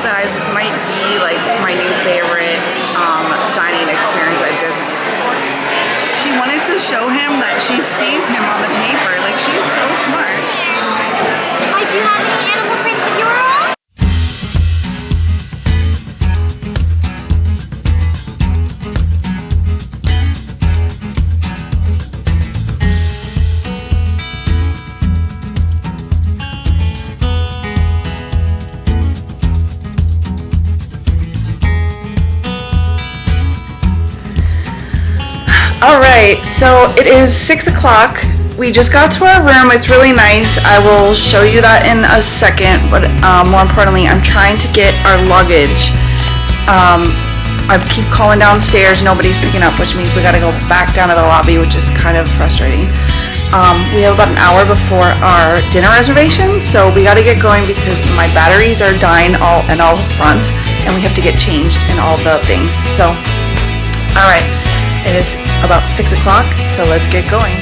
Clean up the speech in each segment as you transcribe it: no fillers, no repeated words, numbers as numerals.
know, guys, this might be like my new favorite dining experience at Disney. She wanted to show him that she sees him on the paper. Like, she's so smart. I do have any animal friends of your own? Alright, so it is 6 o'clock. We just got to our room. It's really nice. I will show you that in a second, but more importantly, I'm trying to get our luggage. I keep calling downstairs, nobody's picking up, which means we gotta go back down to the lobby, which is kind of frustrating. We have about an hour before our dinner reservation, so we gotta get going because my batteries are dying in all fronts, and we have to get changed in all the things. So, alright. It is about 6 o'clock, so let's get going.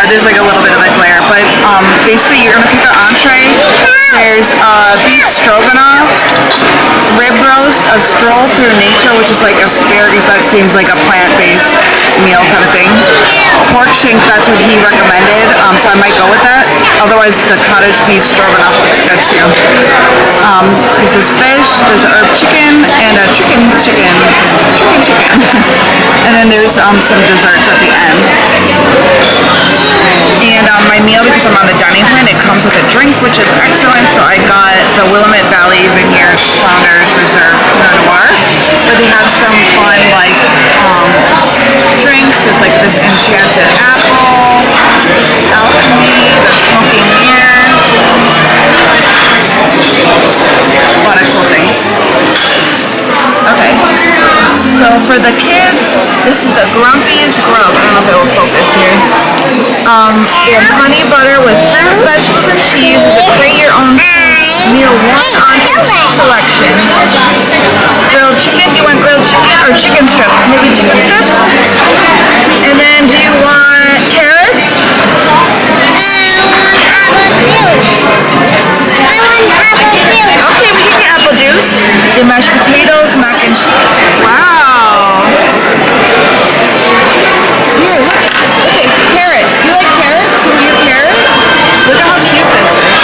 There's like a little bit of a glare, but basically you're gonna pick an entree. There's beef stroganoff, rib roast, a stroll through nature, which is like asparagus. That seems like a plant-based meal kind of thing. Pork shank, that's what he recommended, so I might go with that. Otherwise, the cottage beef stroganoff looks good too. This is fish. There's herb chicken and a chicken. And then there's some desserts at the end. And my meal, because I'm on the dining plan, it comes with a drink, which is excellent. So I got the Willamette Valley Vineyards Founders Reserve Pinot Noir, where they have some fun like drinks. There's like this enchanted apple, alchemy, the smoking mirror, a lot of cool things. Okay, so for the kids, this is the Grumpy's Grub. I don't know if it will focus here. They have honey butter with fruit, vegetables, and cheese. It's a create your own meal, one entree, two selection. Grilled chicken. Do you want grilled chicken or chicken strips? Maybe chicken strips. And then, do you want carrots? Okay, we can get apple juice. The mashed potatoes, mac and cheese. Wow. Here, look. Okay, so carrot. You like carrots? You want your carrot? Look at how cute this is.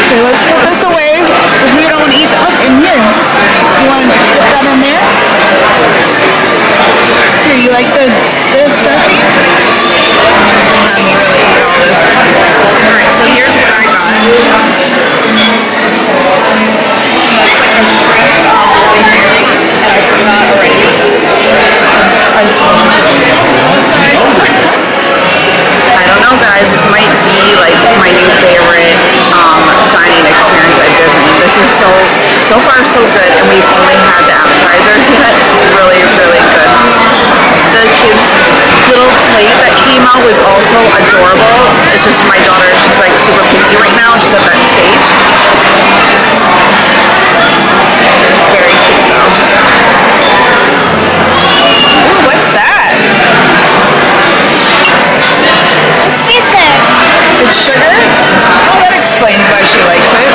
Okay, let's put this away because we don't want to eat that. Look, in here. You want to dip that in there? Here, you like this dressing? She's gonna have me really eat all this. Alright, so here's what I got. That's like a shrimp berry, and I forgot already. I don't know, guys. This might be like my new favorite dining experience at Disney. This is so far so good, and we've only had the appetizers yet. It's really, really good. The kids also adorable. It's just my daughter, she's like super picky right now. She's at that stage. Very cute though. Ooh, what's that? Sugar. It's sugar? Oh, that explains why she likes it.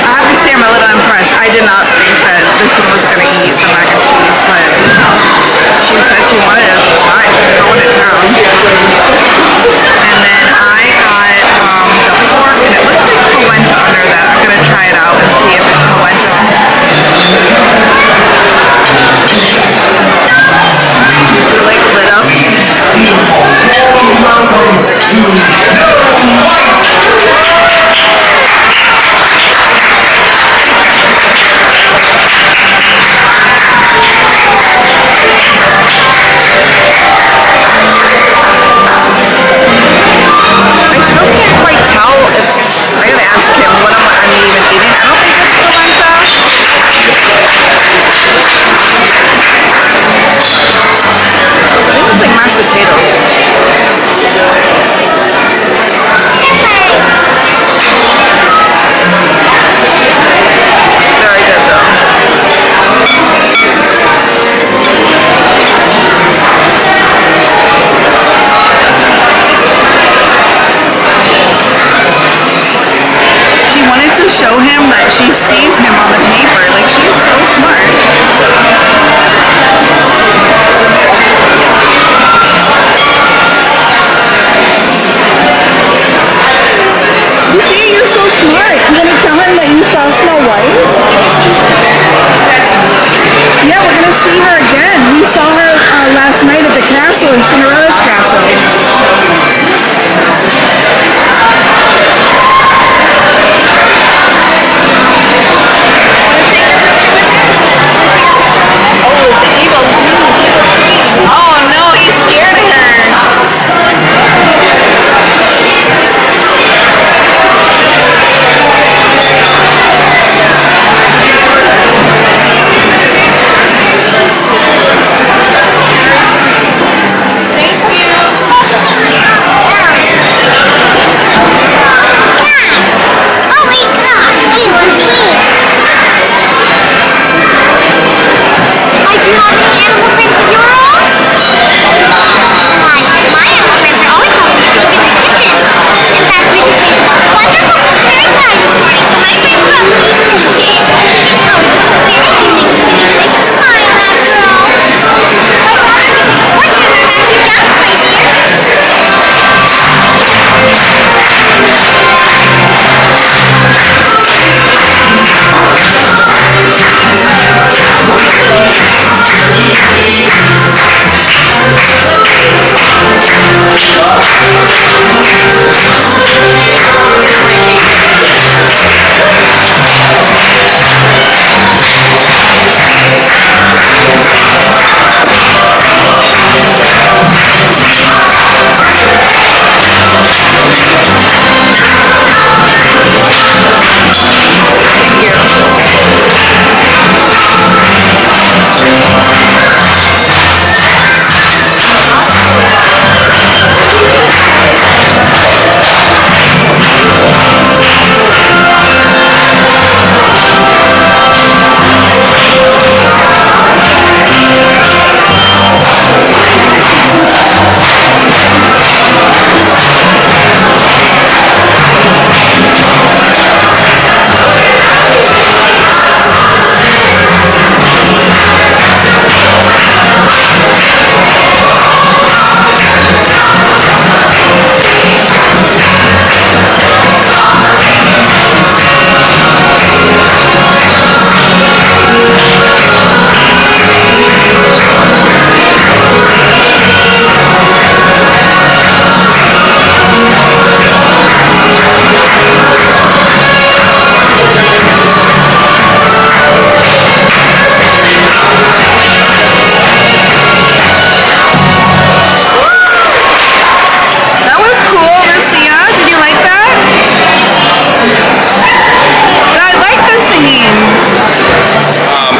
I have to say I'm a little impressed. I did not think that this one was going to eat the mac and cheese, but she said she wanted it. It's fine. She's going to town. And then I got the pork, and it looks like polenta under that. I'm going to try it out and see if it's polenta. Like lit up. Show him that she sees him on the paper. Like, she's so smart. You see, you're so smart. You gonna tell him that you saw Snow White? Yeah, we're gonna see her again. We saw her last night at the castle, in Cinderella's castle.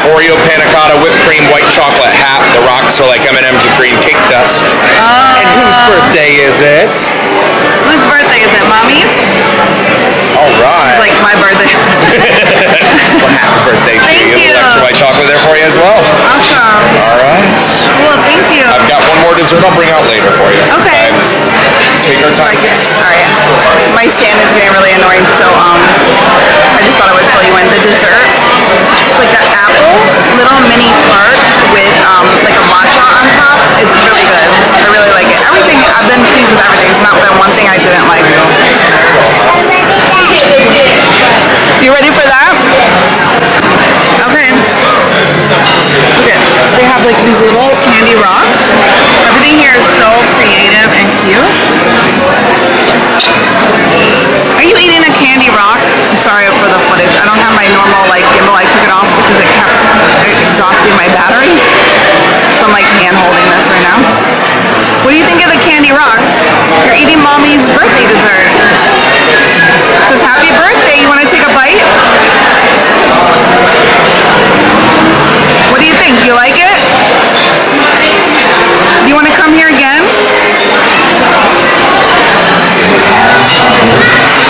Oreo panna cotta, whipped cream, white chocolate hat, the rocks are like M&M's with green cake dust. birthday is it? Whose birthday is it? Mommy's? All right. It's like my birthday. Well, happy birthday to Thank you. you. A little extra white chocolate there for you as well. Awesome. All right. Cool, thank you. I've got one more dessert I'll bring out later for you. Okay. Take our time. Sorry. My stand is getting really annoying, so I just thought I would fill you in. The dessert, it's like an apple, little mini tart with like a matcha on top. It's really good. I really like it. Everything, I've been pleased with everything. It's not the one thing I didn't like. You ready for that? Okay. Okay. They have like these little candy rocks. Everything here is so creative and cute. Are you eating a candy rock? I'm sorry for the footage. I don't have my normal like gimbal. I took it off because it kept exhausting my battery. So I'm like hand holding this right now. What do you think of the candy rocks? You're eating mommy's birthday dessert. It says happy birthday. You want to take a bite? What do you think? You like it? Do you want to come here again?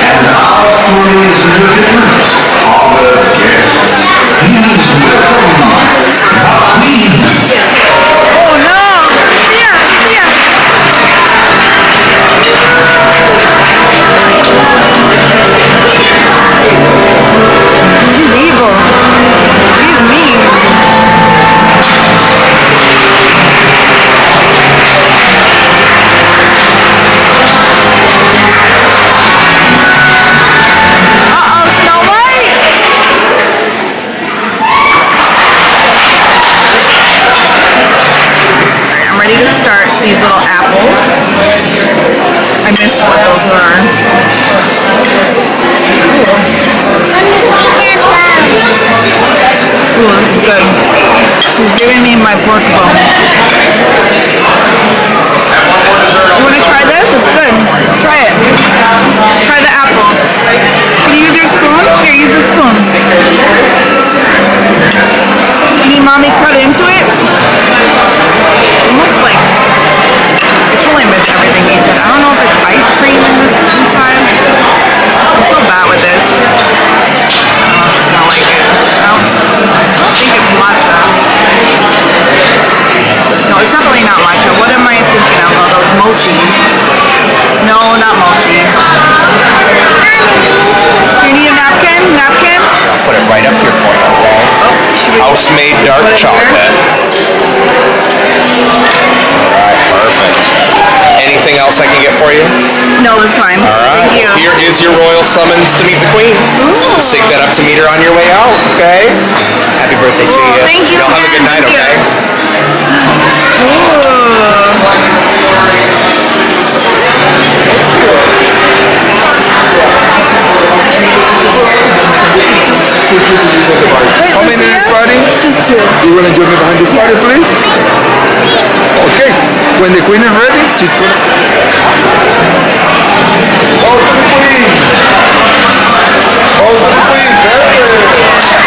And our story is no different. All the guests, please welcome the Queen. Oh no! Here, here. She's evil. She's mean. Uh-oh, Snow White! Alright, I'm ready to start these little apples. I missed what those were. Ooh, this is good. He's giving me my pork bone. You want to try this? It's good. Try it. Try the apple. Can you use your spoon? Here, use the spoon. Do you need mommy cut into it? It's almost like, I totally missed everything he said. I don't know if it's ice cream inside. I'm so bad with this. I'm just gonna like it. I don't think it's matcha. No, it's definitely not matcha. What am I thinking of? Oh, those mochi. No, not mochi. Do you need a napkin? Napkin? I'll put it right up here for you, okay? House-made dark chocolate. Alright, perfect. Anything else I can get for you? No, that's fine. Alright. Thank you. Here is your royal summons to meet the Queen. Ooh. Sync that up to meet her on your way out, okay? Happy birthday to you. Thank you. Y'all have a good night, Thank you. okay? Ooh. Wait, How many Lucia? minutes party? Just two. You want to join me behind this party, please? Okay. When the Queen is ready, she's gonna. Oh, the Queen! Oh, the Queen! There it is.